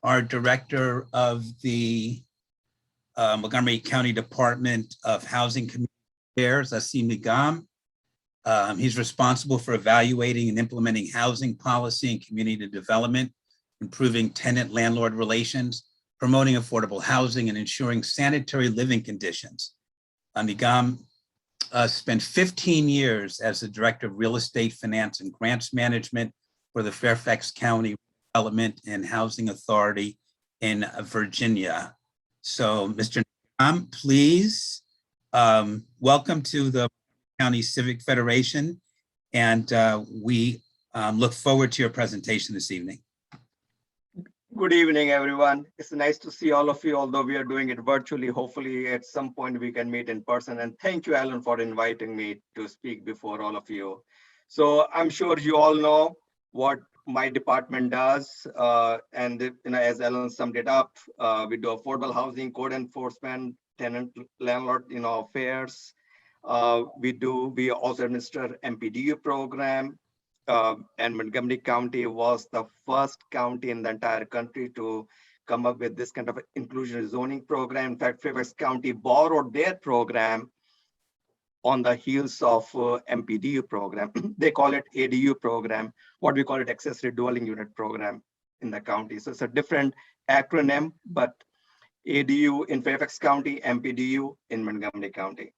our Director of the Montgomery County Department of Housing Community Affairs, Aseem Nigam. He's responsible for evaluating and implementing housing policy and community development, improving tenant-landlord relations, promoting affordable housing, and ensuring sanitary living conditions. Nigam spent 15 years as the Director of Real Estate Finance and Grants Management for the Fairfax County Development and Housing Authority in Virginia. So, Mr. Nigam, please, welcome to the County Civic Federation, and we look forward to your presentation this evening. Good evening, everyone. It's nice to see all of you, although we are doing it virtually. Hopefully, at some point we can meet in person. And thank you, Alan, for inviting me to speak before all of you. So I'm sure you all know what my department does. And as Alan summed it up, we do affordable housing, code enforcement, tenant landlord affairs. We also administer MPDU program. And Montgomery County was the first county in the entire country to come up with this kind of inclusionary zoning program. In fact, Fairfax County borrowed their program on the heels of MPDU program. They call it ADU program, what we call it accessory dwelling unit program in the county. So it's a different acronym, but ADU in Fairfax County, MPDU in Montgomery County.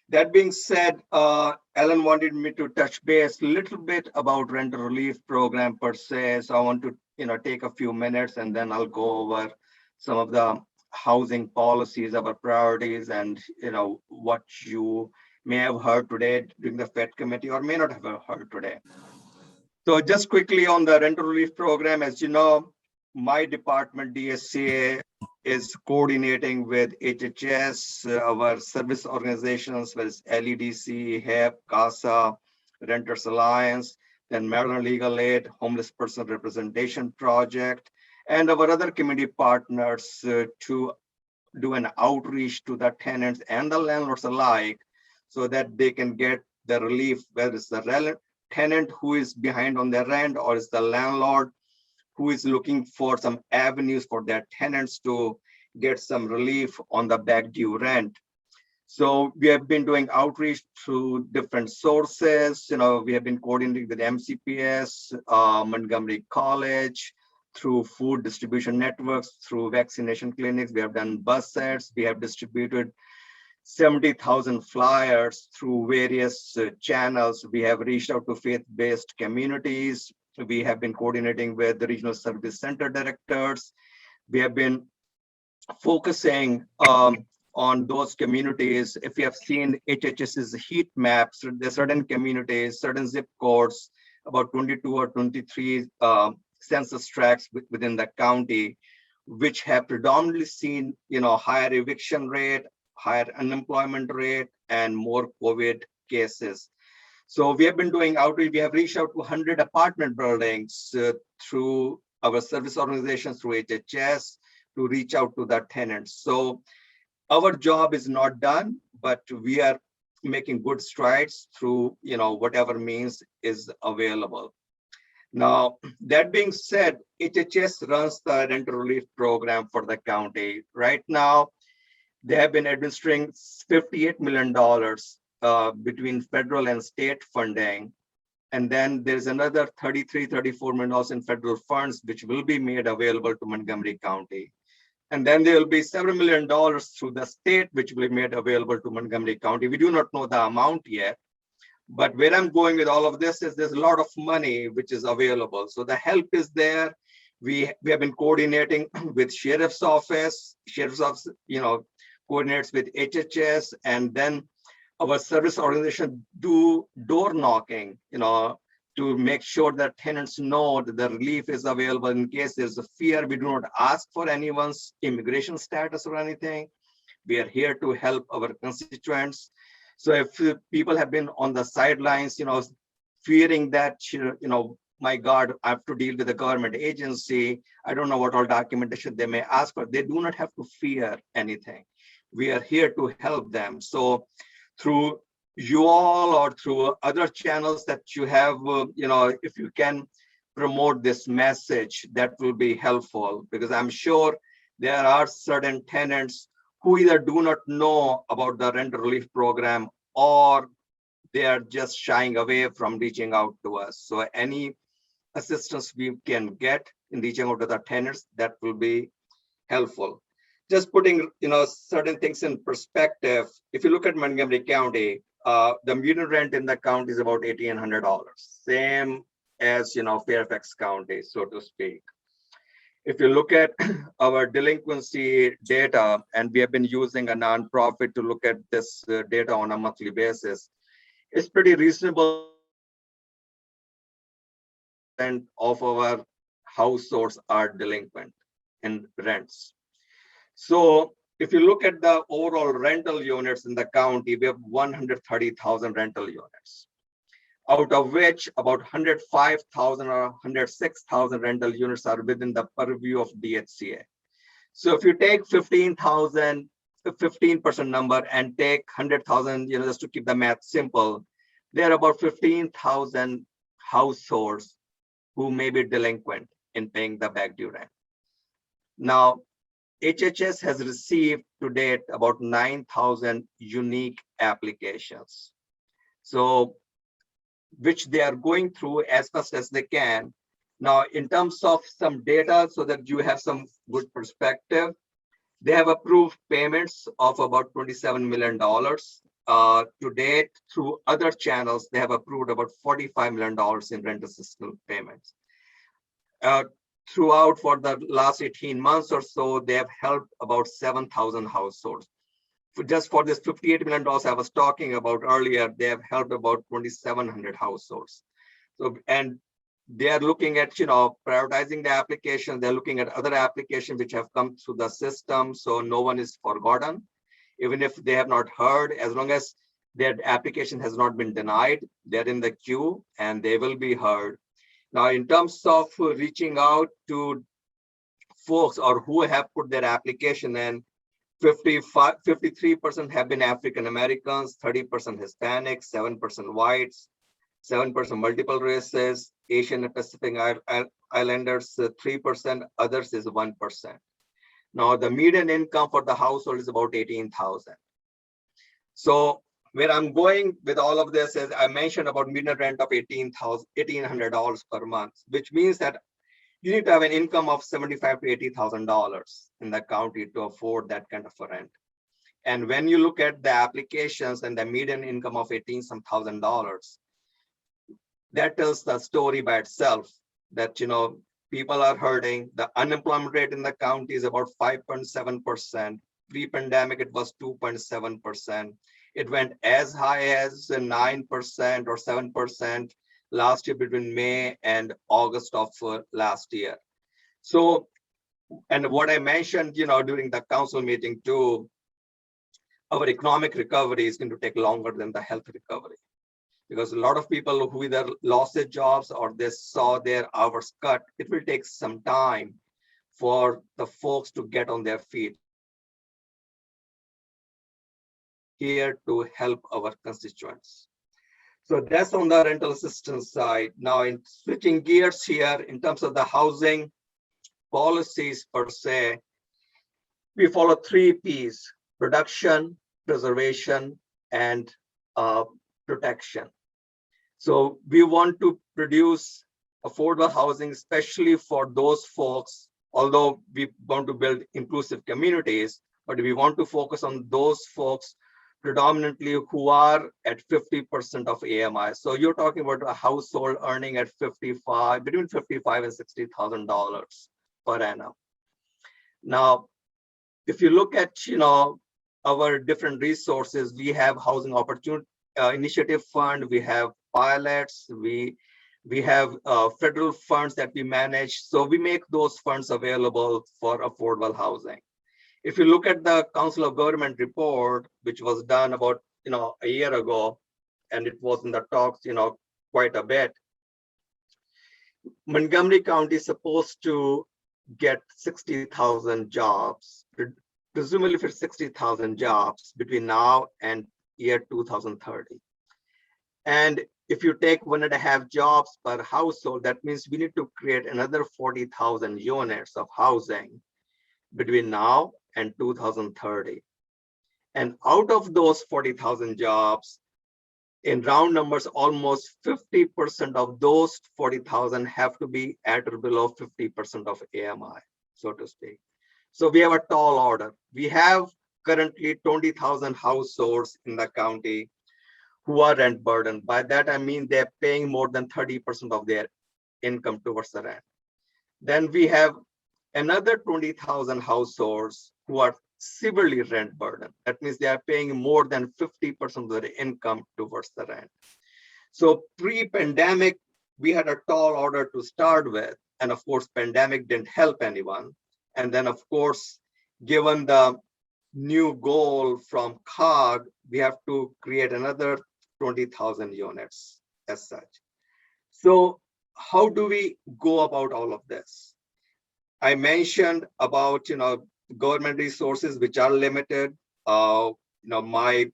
That being said, Alan wanted me to touch base a little bit about rental relief program per se. So I want to, take a few minutes and then I'll go over some of the housing policies, our priorities, and what you may have heard today during the Fed committee or may not have heard today. So just quickly on the rental relief program, as you know, my department, DSCA, is coordinating with HHS, our service organizations, with LEDC, HEP, CASA, Renters Alliance, then Maryland Legal Aid, Homeless Person Representation Project, and our other community partners to do an outreach to the tenants and the landlords alike so that they can get the relief, whether it's the tenant who is behind on their rent or it's the landlord who is looking for some avenues for their tenants to get some relief on the back due rent. So we have been doing outreach through different sources. We have been coordinating with MCPS, Montgomery College, through food distribution networks, through vaccination clinics. We have done bus sets. We have distributed 70,000 flyers through various channels. We have reached out to faith-based communities. We have been coordinating with the regional service center directors. We have been focusing on those communities. If you have seen HHS's heat maps, there's certain communities, certain zip codes, about 22 or 23 census tracts within the county, which have predominantly seen, higher eviction rate, higher unemployment rate, and more COVID cases. So we have been doing outreach. We have reached out to 100 apartment buildings through our service organizations, through HHS, to reach out to the tenants. So our job is not done, but we are making good strides through, whatever means is available. Now, that being said, HHS runs the rental relief program for the county. Right now, they have been administering $58 million between federal and state funding. And then there's another $34 million in federal funds, which will be made available to Montgomery County. And then there will be several $7 million through the state, which will be made available to Montgomery County. We do not know the amount yet, but where I'm going with all of this is there's a lot of money which is available. So the help is there. We have been coordinating with Sheriff's Office. Sheriff's Office, coordinates with HHS, and then our service organization do door knocking, to make sure that tenants know that the relief is available in case there's a fear. We do not ask for anyone's immigration status or anything. We are here to help our constituents. So if people have been on the sidelines, fearing that, my God, I have to deal with a government agency, I don't know what all documentation they may ask for, they do not have to fear anything. We are here to help them. So through you all or through other channels that you have, if you can promote this message, that will be helpful, because I'm sure there are certain tenants who either do not know about the rent relief program or they are just shying away from reaching out to us. So any assistance we can get in reaching out to the tenants, that will be helpful. Just putting certain things in perspective, if you look at Montgomery County, the median rent in the county is about $1,800, same as Fairfax County, so to speak. If you look at our delinquency data, and we have been using a nonprofit to look at this data on a monthly basis, it's pretty reasonable. And of our households are delinquent in rents. So if you look at the overall rental units in the county, we have 130,000 rental units, out of which about 105,000 or 106,000 rental units are within the purview of DHCA. So if you take 15,000, the 15% number, and take 100,000, just to keep the math simple, there are about 15,000 households who may be delinquent in paying the back due rent. Now, HHS has received to date about 9,000 unique applications, so which they are going through as fast as they can. Now, in terms of some data, so that you have some good perspective, they have approved payments of about $27 million. To date, through other channels, they have approved about $45 million in rent assistance payments. Throughout, for the last 18 months or so, they have helped about 7,000 households. Just for this $58 million I was talking about earlier, they have helped about 2,700 households. So, and they are looking at, prioritizing the application. They're looking at other applications which have come through the system, so no one is forgotten. Even if they have not heard, as long as their application has not been denied, they're in the queue and they will be heard. Now, in terms of reaching out to folks or who have put their application in, 53% have been African Americans, 30% Hispanics, 7% whites, 7% multiple races, Asian and Pacific Islanders 3%, others is 1%. Now, the median income for the household is about 18,000. So where I'm going with all of this is, I mentioned about median rent of $1,800 per month, which means that you need to have an income of $75,000 to $80,000 in the county to afford that kind of a rent. And when you look at the applications and the median income of $18,000, that tells the story by itself that, people are hurting. The unemployment rate in the county is about 5.7%. Pre-pandemic, it was 2.7%. It went as high as 9% or 7% last year between May and August of last year. So, and what I mentioned, during the council meeting too, our economic recovery is going to take longer than the health recovery, because a lot of people who either lost their jobs or they saw their hours cut, it will take some time for the folks to get on their feet. Here to help our constituents. So that's on the rental assistance side. Now, in switching gears here, in terms of the housing policies per se, we follow 3 Ps: production, preservation, and protection. So we want to produce affordable housing, especially for those folks, although we want to build inclusive communities, but we want to focus on those folks predominantly who are at 50% of AMI. So you're talking about a household earning at between $55,000 and $60,000 per annum. Now, if you look at our different resources, we have housing opportunity initiative fund, we have pilots, we have federal funds that we manage. So we make those funds available for affordable housing. If you look at the Council of Government report, which was done about a year ago, and it was in the talks quite a bit, Montgomery County is supposed to get 60,000 jobs, presumably for 60,000 jobs between now and year 2030. And if you take 1.5 jobs per household, that means we need to create another 40,000 units of housing between now and 2030. And out of those 40,000 jobs, in round numbers, almost 50% of those 40,000 have to be at or below 50% of AMI, so to speak. So we have a tall order. We have currently 20,000 households in the county who are rent burdened. By that, I mean they're paying more than 30% of their income towards the rent. Then we have another 20,000 households who are severely rent burdened. That means they are paying more than 50% of their income towards the rent. So pre-pandemic, we had a tall order to start with. And of course, pandemic didn't help anyone. And then of course, given the new goal from COG, we have to create another 20,000 units as such. So how do we go about all of this? I mentioned about, government resources, which are limited. My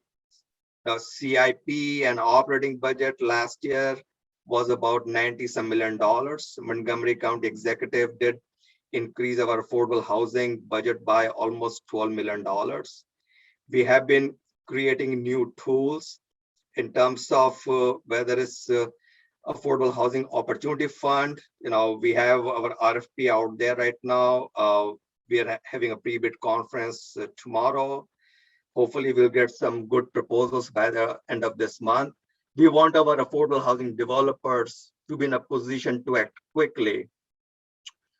CIP and operating budget last year was about $90-some million. Montgomery County Executive did increase our affordable housing budget by almost $12 million. We have been creating new tools in terms of whether it's Affordable Housing Opportunity Fund. We have our RFP out there right now. We are having a pre-bid conference tomorrow. Hopefully we'll get some good proposals by the end of this month. We want our affordable housing developers to be in a position to act quickly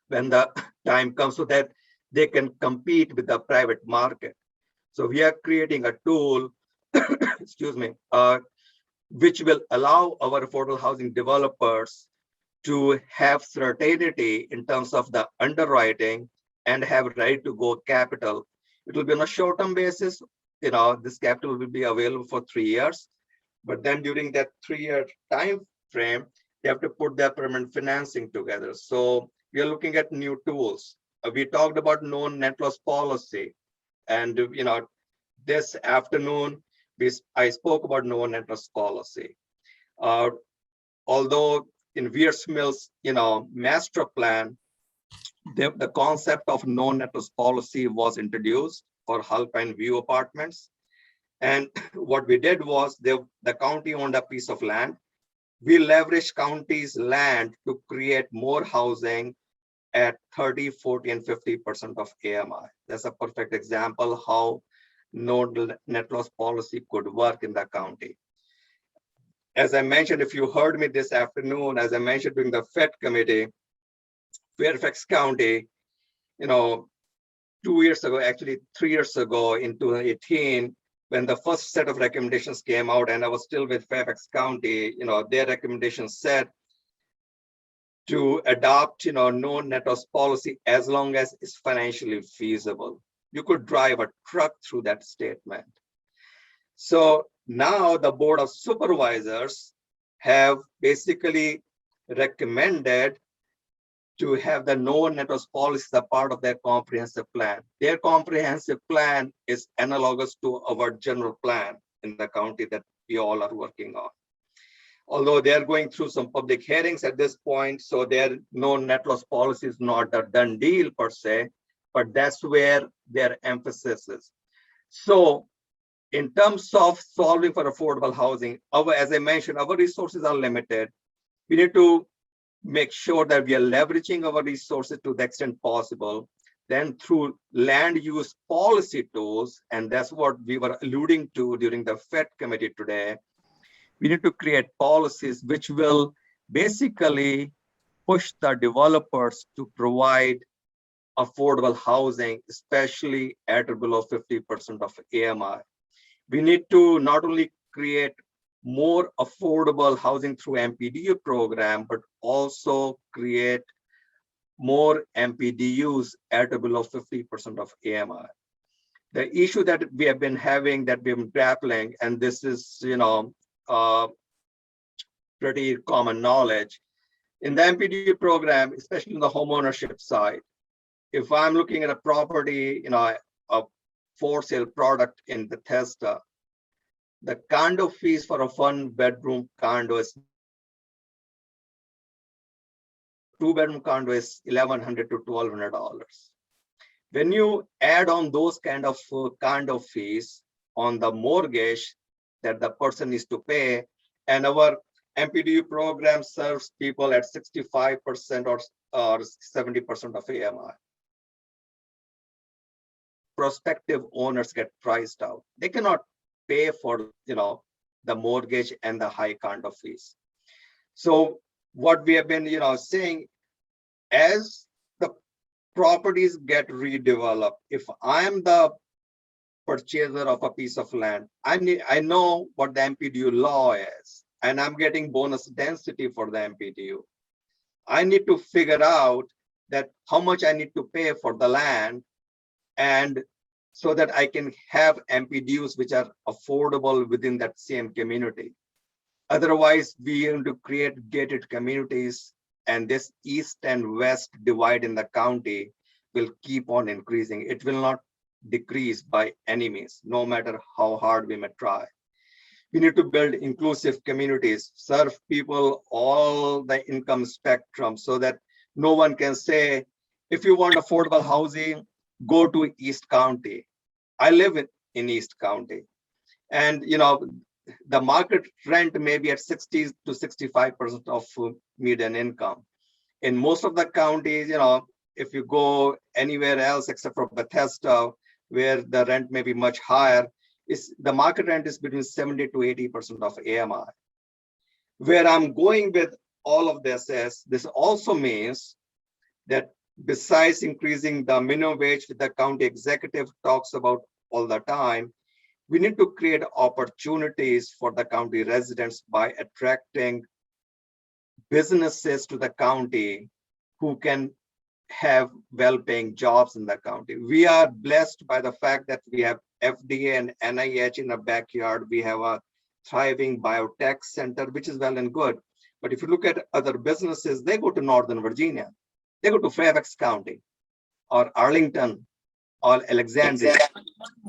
when the time comes so that they can compete with the private market. So we are creating a tool, excuse me, which will allow our affordable housing developers to have certainty in terms of the underwriting and have ready to go capital. It will be on a short-term basis. This capital will be available for 3 years, but then during that 3-year time frame, they have to put their permanent financing together. So we are looking at new tools. We talked about known net loss policy, and this afternoon I spoke about known net loss policy. Although in Weir's Mills, master plan, the concept of known net loss policy was introduced for Alpine View apartments. And what we did was the county owned a piece of land. We leveraged county's land to create more housing at 30, 40, and 50% of AMI. That's a perfect example how known net loss policy could work in the county. As I mentioned, if you heard me this afternoon, as I mentioned during the FED committee, Fairfax County, 2 years ago, actually 3 years ago in 2018, when the first set of recommendations came out and I was still with Fairfax County, their recommendations said to adopt, known net loss policy as long as it's financially feasible. You could drive a truck through that statement. So now the Board of Supervisors have basically recommended to have the known net loss policy as a part of their comprehensive plan. Their comprehensive plan is analogous to our general plan in the county that we all are working on. Although they're going through some public hearings at this point, so their known net loss policy is not a done deal per se, but that's where their emphasis is. So in terms of solving for affordable housing, as I mentioned, our resources are limited. We need to make sure that we are leveraging our resources to the extent possible. Then through land use policy tools, and that's what we were alluding to during the FED committee today, we need to create policies which will basically push the developers to provide affordable housing, especially at or below 50% of AMI. We need to not only create more affordable housing through MPDU program, but also create more MPDUs at or below 50% of AMI. The issue that we have been having, that we've been grappling, and this is, pretty common knowledge, in the MPDU program, especially in the homeownership side, if I'm looking at a property, a for sale product in Bethesda, the condo fees for a 1-bedroom condo is two-bedroom condo is $1,100 to $1,200. When you add on those kind of condo fees on the mortgage that the person needs to pay, and our MPDU program serves people at 65% or 70% of AMI. Prospective owners get priced out. They cannot pay for the mortgage and the high condo fees. So what we have been saying, as the properties get redeveloped, if I'm the purchaser of a piece of land, I know what the MPDU law is, and I'm getting bonus density for the MPDU. I need to figure out that how much I need to pay for the land, and so that I can have MPDUs which are affordable within that same community. Otherwise, we are to create gated communities, and this east and west divide in the county will keep on increasing. It will not decrease by any means, no matter how hard we may try. We need to build inclusive communities, serve people all the income spectrum, so that no one can say, if you want affordable housing, go to East County. I live in East County, and the market rent may be at 60 to 65% of median income. In most of the counties, if you go anywhere else except for Bethesda, where the rent may be much higher, the market rent is between 70 to 80% of AMI. Where I'm going with all of this is, this also means that besides increasing the minimum wage that the county executive talks about all the time, we need to create opportunities for the county residents by attracting businesses to the county who can have well-paying jobs in the county. We are blessed by the fact that we have FDA and NIH in the backyard. We have a thriving biotech center, which is well and good. But if you look at other businesses, they go to Northern Virginia. They go to Fairfax County or Arlington or Alexandria.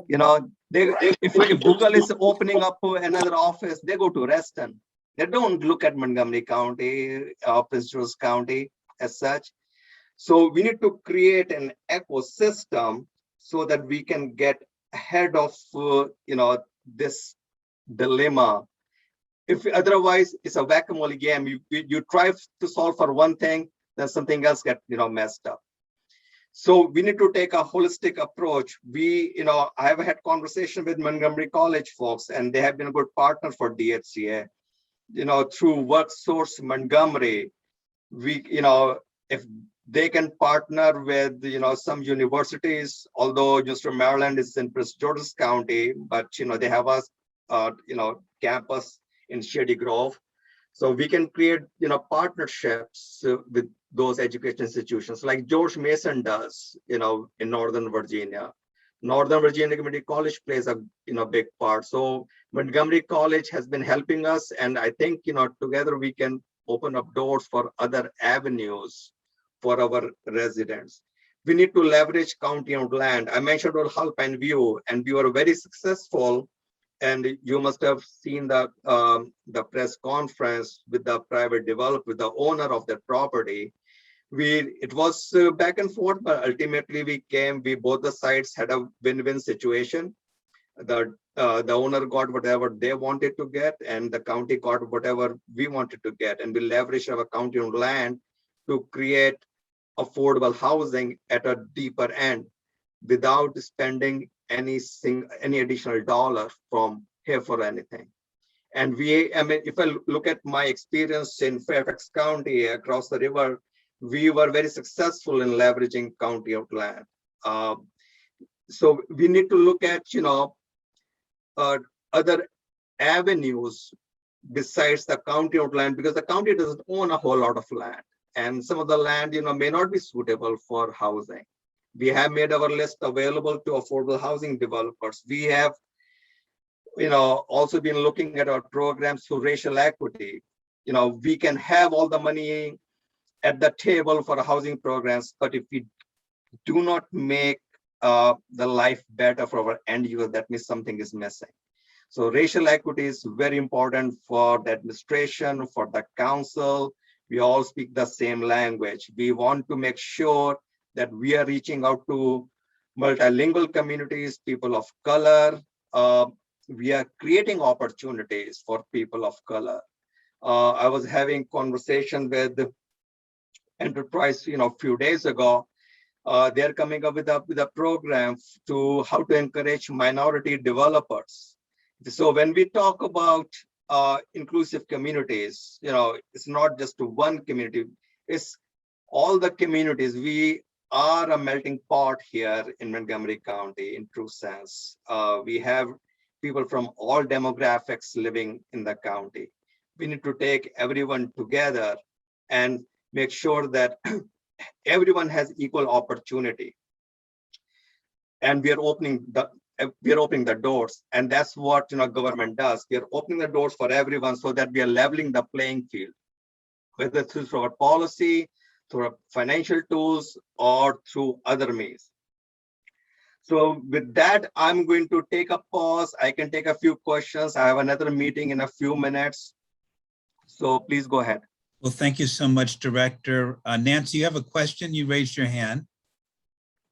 If Google is opening up another office, they go to Reston. They don't look at Montgomery County or Prince George's County as such. So we need to create an ecosystem so that we can get ahead of this dilemma. If otherwise it's a whack-a-mole game, you try to solve for one thing, then something else get messed up. So we need to take a holistic approach. I have had conversation with Montgomery College folks, and they have been a good partner for DHCA. Through WorkSource Montgomery, if they can partner with some universities, although University of Maryland is in Prince George's County, but they have a campus in Shady Grove. So we can create partnerships with those education institutions like George Mason does in Northern Virginia. Northern Virginia Community College plays a big part. So Montgomery College has been helping us, and I think together we can open up doors for other avenues for our residents. We need to leverage county-owned land. I mentioned Halpine View, and we were very successful. And you must have seen the press conference with the private developer, with the owner of that property. It was back and forth, but ultimately both the sides had a win-win situation. The owner got whatever they wanted to get, and the county got whatever we wanted to get. And we leveraged our county-owned land to create affordable housing at a deeper end without spending any additional dollar from here for anything. And if I look at my experience in Fairfax County across the river, we were very successful in leveraging county-owned land. So we need to look at other avenues besides the county-owned land, because the county doesn't own a whole lot of land, and some of the land may not be suitable for housing. We have made our list available to affordable housing developers. We have, also been looking at our programs for racial equity. We can have all the money at the table for housing programs, but if we do not make the life better for our end user, that means something is missing. So racial equity is very important for the administration, for the council. We all speak the same language. We want to make sure that we are reaching out to multilingual communities, people of color. We are creating opportunities for people of color. I was having conversation with Enterprise, a few days ago. They're coming up with a program to how to encourage minority developers. So when we talk about inclusive communities, it's not just one community, it's all the communities. We are a melting pot here in Montgomery County in true sense. We have people from all demographics living in the county. We need to take everyone together and make sure that everyone has equal opportunity. And we are opening the doors, and that's what government does. We are opening the doors for everyone so that we are leveling the playing field, whether through our policy, through our financial tools, or through other means. So with that, I'm going to take a pause. I can take a few questions. I have another meeting in a few minutes. So please go ahead. Well, thank you so much, Director. Nancy, you have a question? You raised your hand.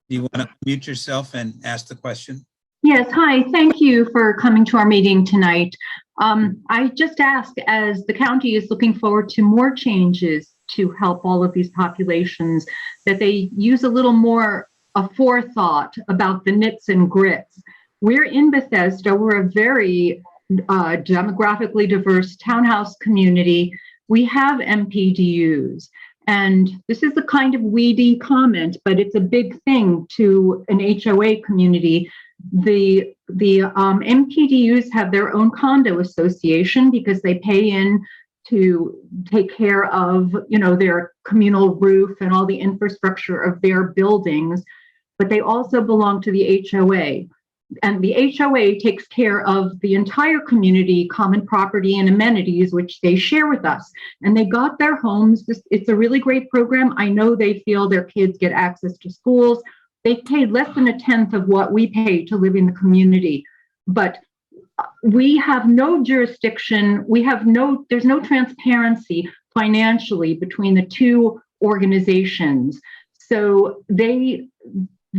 Do you want to mute yourself and ask the question? Yes, hi, thank you for coming to our meeting tonight. I just ask, as the county is looking forward to more changes to help all of these populations, that they use a little more forethought about the nits and grits. We're in Bethesda, we're a very demographically diverse townhouse community. We have MPDUs, and this is a kind of weedy comment, but it's a big thing to an HOA community. The MPDUs have their own condo association because they pay in to take care of, their communal roof and all the infrastructure of their buildings, but they also belong to the HOA. And the HOA takes care of the entire community, common property and amenities, which they share with us. And they got their homes. It's a really great program. I know they feel their kids get access to schools. They pay less than 1/10 of what we pay to live in the community. But we have no jurisdiction. There's no transparency financially between the two organizations. So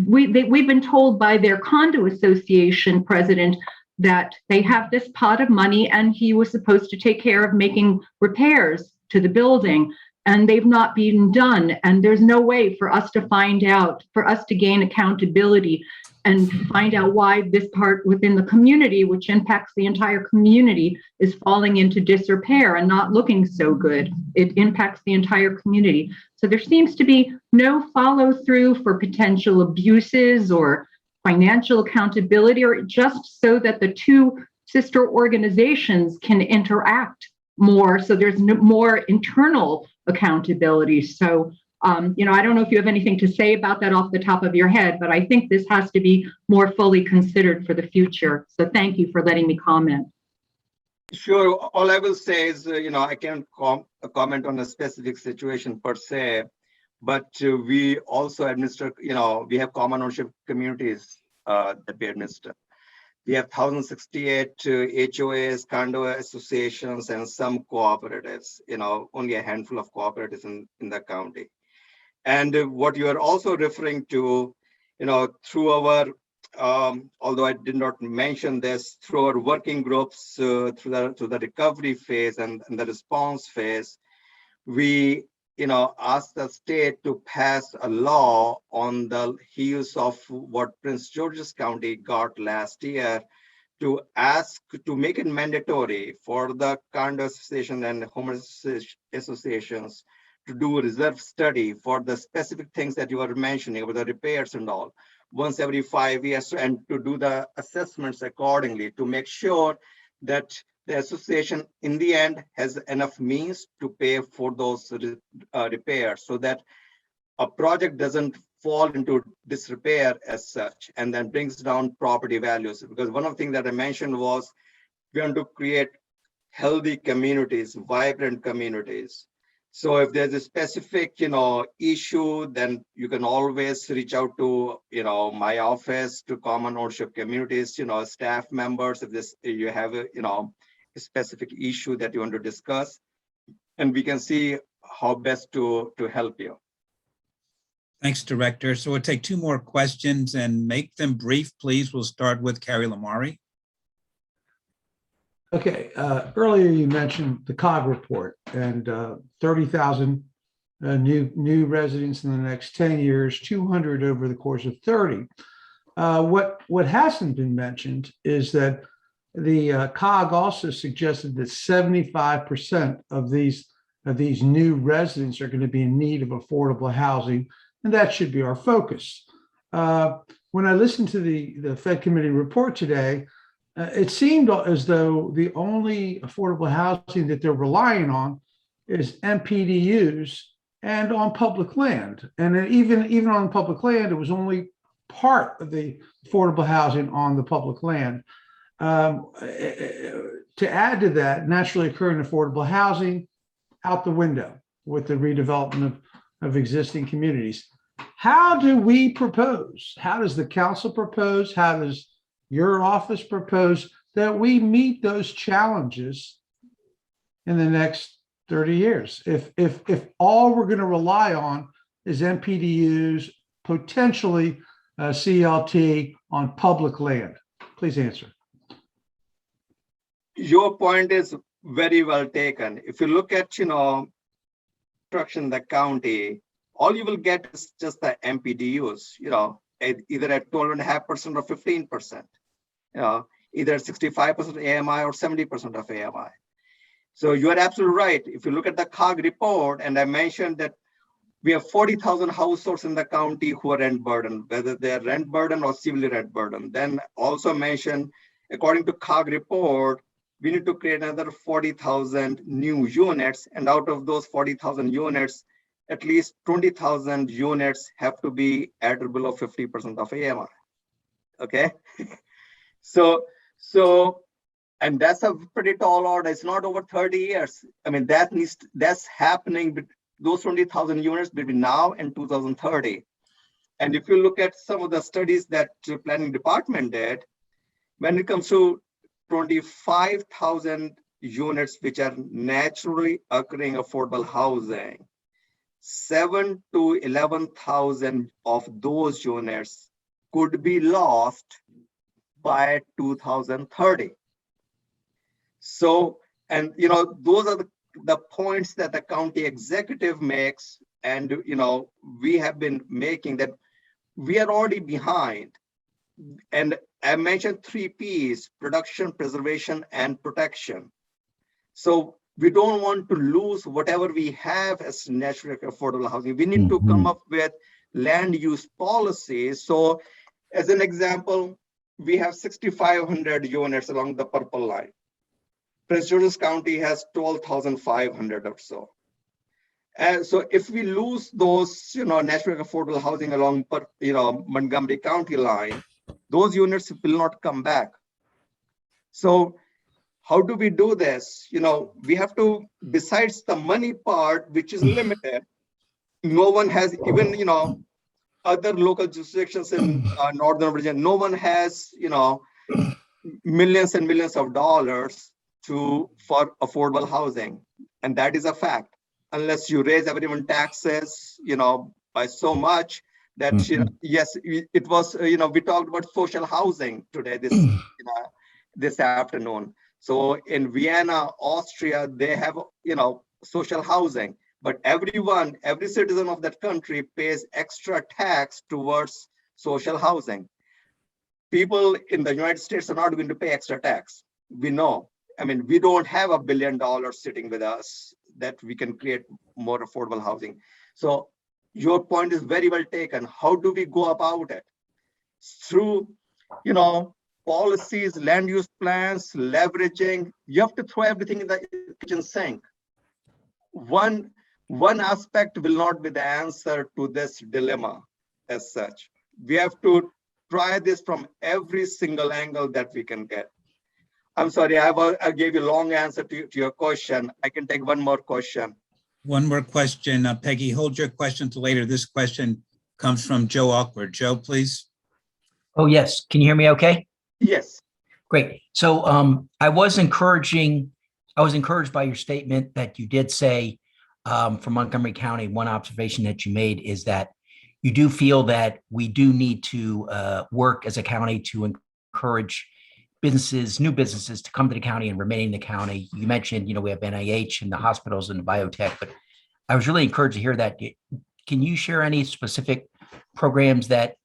we've been told by their condo association president that they have this pot of money and he was supposed to take care of making repairs to the building, and they've not been done. And there's no way for us to gain accountability and find out why this part within the community, which impacts the entire community, is falling into disrepair and not looking so good. It impacts the entire community. So there seems to be no follow through for potential abuses or financial accountability, or just so that the two sister organizations can interact more. So there's more internal accountability. So I don't know if you have anything to say about that off the top of your head, but I think this has to be more fully considered for the future. So thank you for letting me comment. Sure. All I will say is, I can't comment on a specific situation per se, but we also administer, we have common ownership communities that we administer. We have 1,068 HOAs, condo associations, and some cooperatives, only a handful of cooperatives in the county. And what you are also referring to, through our, although I did not mention this, through our working groups, through the recovery phase and the response phase, we, asked the state to pass a law on the heels of what Prince George's County got last year, to make it mandatory for the condo association and homeowners associations to do a reserve study for the specific things that you were mentioning about the repairs and all, once every 5 years, and to do the assessments accordingly to make sure that the association in the end has enough means to pay for those repairs, so that a project doesn't fall into disrepair as such and then brings down property values. Because one of the things that I mentioned was we want to create healthy communities, vibrant communities. So if there's a specific, issue, then you can always reach out to, my office, to Common Ownership Communities, staff members, if you have a specific issue that you want to discuss, and we can see how best to help you. Thanks, Director. So we'll take two more questions and make them brief, please. We'll start with Carrie Lamari. Okay, earlier you mentioned the COG report and 30,000 new residents in the next 10 years, 200 over the course of 30. What hasn't been mentioned is that the COG also suggested that 75% of these new residents are going to be in need of affordable housing, and that should be our focus. When I listened to the Fed Committee report today, it seemed as though the only affordable housing that they're relying on is MPDUs and on public land. And even on public land, it was only part of the affordable housing on the public land. To add to that, naturally occurring affordable housing out the window with the redevelopment of existing communities. How do we propose? How does the council propose? How does your office propose that we meet those challenges in the next 30 years? If all we're going to rely on is MPDUs, potentially CLT on public land, please answer. Your point is very well taken. If you look at, construction in the county, all you will get is just the MPDUs, either at 12.5% or 15%, either 65% AMI or 70% of AMI. So you are absolutely right. If you look at the COG report, and I mentioned that we have 40,000 households in the county who are rent burdened, whether they're rent burdened or civilly rent burdened. Then also mentioned, according to COG report, we need to create another 40,000 new units. And out of those 40,000 units, at least 20,000 units have to be at or below 50% of AMI. Okay. So, and that's a pretty tall order. It's not over 30 years. I mean, that's happening, those 20,000 units between now and 2030. And if you look at some of the studies that the planning department did, when it comes to 25,000 units, which are naturally occurring affordable housing, 7,000 to 11,000 of those units could be lost by 2030. So, and those are the points that the county executive makes, and we have been making, that we are already behind. And I mentioned 3 Ps: production, preservation, and protection. So we don't want to lose whatever we have as naturally affordable housing. We need to come up with land use policies. So as an example, we have 6,500 units along the purple line. Prince George's County has 12,500 or so. And so if we lose those, naturally affordable housing along, Montgomery County line, those units will not come back. So how do we do this? We have to, besides the money part, which is limited, no one has, even, other local jurisdictions in Northern Virginia, no one has, millions and millions of dollars for affordable housing. And that is a fact. Unless you raise everyone taxes, by so much that, yes, it was, we talked about social housing today, this afternoon. So in Vienna, Austria, they have, social housing, but every citizen of that country pays extra tax towards social housing. People in the United States are not going to pay extra tax. We know. I mean, we don't have $1 billion sitting with us that we can create more affordable housing. So your point is very well taken. How do we go about it? Through, policies, land use plans, leveraging. You have to throw everything in the kitchen sink. One aspect will not be the answer to this dilemma as such. We have to try this from every single angle that we can get. I'm sorry, I gave you a long answer to your question. I can take one more question. One more question. Peggy, hold your question to later. This question comes from Joe Awkward. Joe, please. Oh, yes. Can you hear me okay? Yes. Great. So I was encouraged by your statement that you did say for Montgomery County, one observation that you made is that you do feel that we do need to work as a county to encourage new businesses to come to the county and remain in the county. You mentioned, we have NIH and the hospitals and the biotech, but I was really encouraged to hear that. Can you share any specific programs that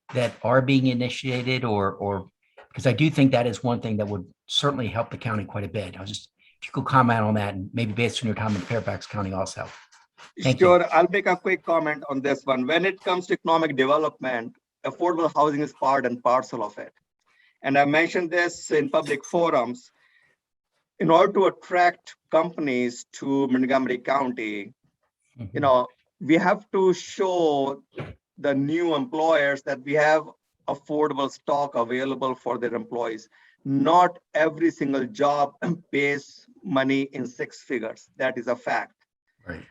are being initiated or because I do think that is one thing that would certainly help the county quite a bit. If you could comment on that and maybe based on your time in Fairfax County also. Thank you. Sure, I'll make a quick comment on this one. When it comes to economic development, affordable housing is part and parcel of it. And I mentioned this in public forums. In order to attract companies to Montgomery County, we have to show the new employers that we have affordable stock available for their employees. Not every single job pays money in six figures. That is a fact. Right.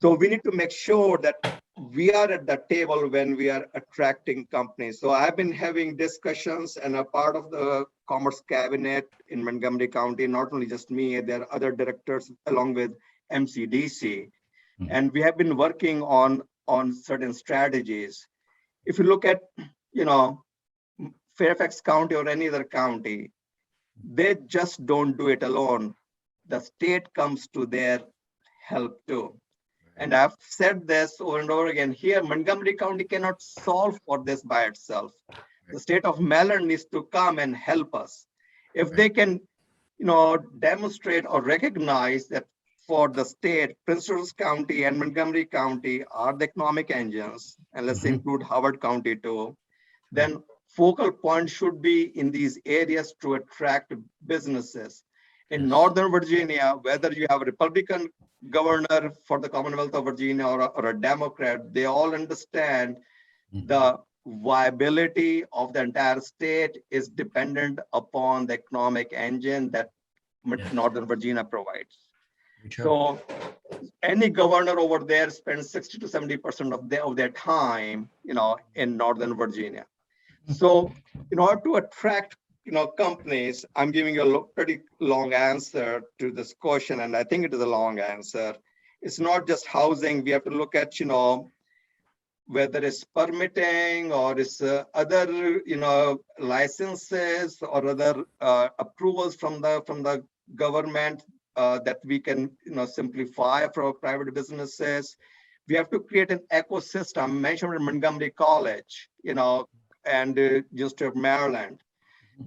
So we need to make sure that we are at the table when we are attracting companies. So I've been having discussions and a part of the Commerce Cabinet in Montgomery County, not only just me, there are other directors along with MCDC. And we have been working on certain strategies. If you look at, Fairfax County or any other county, they just don't do it alone. The state comes to their help too. And I've said this over and over again here, Montgomery County cannot solve for this by itself. The state of Maryland needs to come and help us. If they can, demonstrate or recognize that for the state, Prince George's County and Montgomery County are the economic engines, and let's include Howard County too, then focal point should be in these areas to attract businesses. In Northern Virginia, whether you have a Republican governor for the Commonwealth of Virginia or a Democrat, they all understand the viability of the entire state is dependent upon the economic engine that Northern Virginia provides. So any governor over there spends 60 to 70% of their time, in Northern Virginia. So in order to attract, companies, I'm giving you a pretty long answer to this question, and I think it is a long answer. It's not just housing. We have to look at, whether it's permitting or it's other, licenses or other approvals from the government that we can, simplify for our private businesses. We have to create an ecosystem. I mentioned in Montgomery College, and University of Maryland.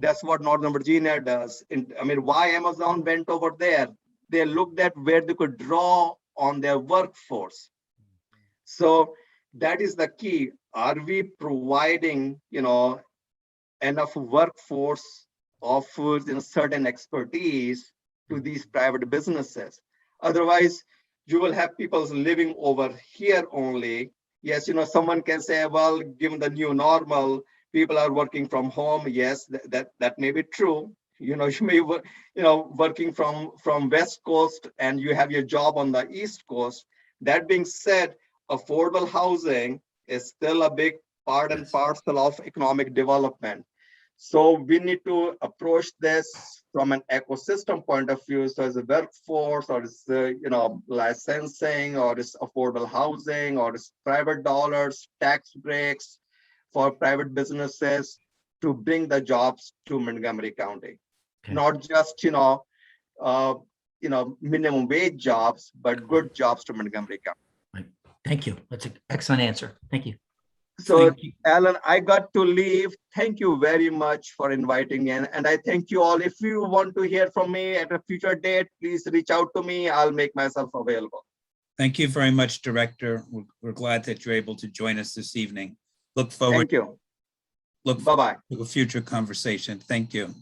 That's what Northern Virginia does. Why Amazon went over there? They looked at where they could draw on their workforce. So that is the key. Are we providing, enough workforce of certain expertise to these private businesses? Otherwise, you will have people living over here only. Yes, someone can say, well, given the new normal, people are working from home. Yes, that may be true. You may working from West Coast and you have your job on the East Coast. That being said, affordable housing is still a big part and parcel of economic development. So we need to approach this from an ecosystem point of view. So as a workforce, or it's licensing, or it's affordable housing, or it's private dollars, tax breaks for private businesses to bring the jobs to Montgomery County. Okay. Not just minimum wage jobs, but good jobs to Montgomery County. Right. Thank you. That's an excellent answer. Thank you. So, Alan, I got to leave. Thank you very much for inviting in. And I thank you all. If you want to hear from me at a future date, please reach out to me. I'll make myself available. Thank you very much, Director. We're glad that you're able to join us this evening. Look forward. Thank you. Look Bye-bye. to a future conversation. Thank you.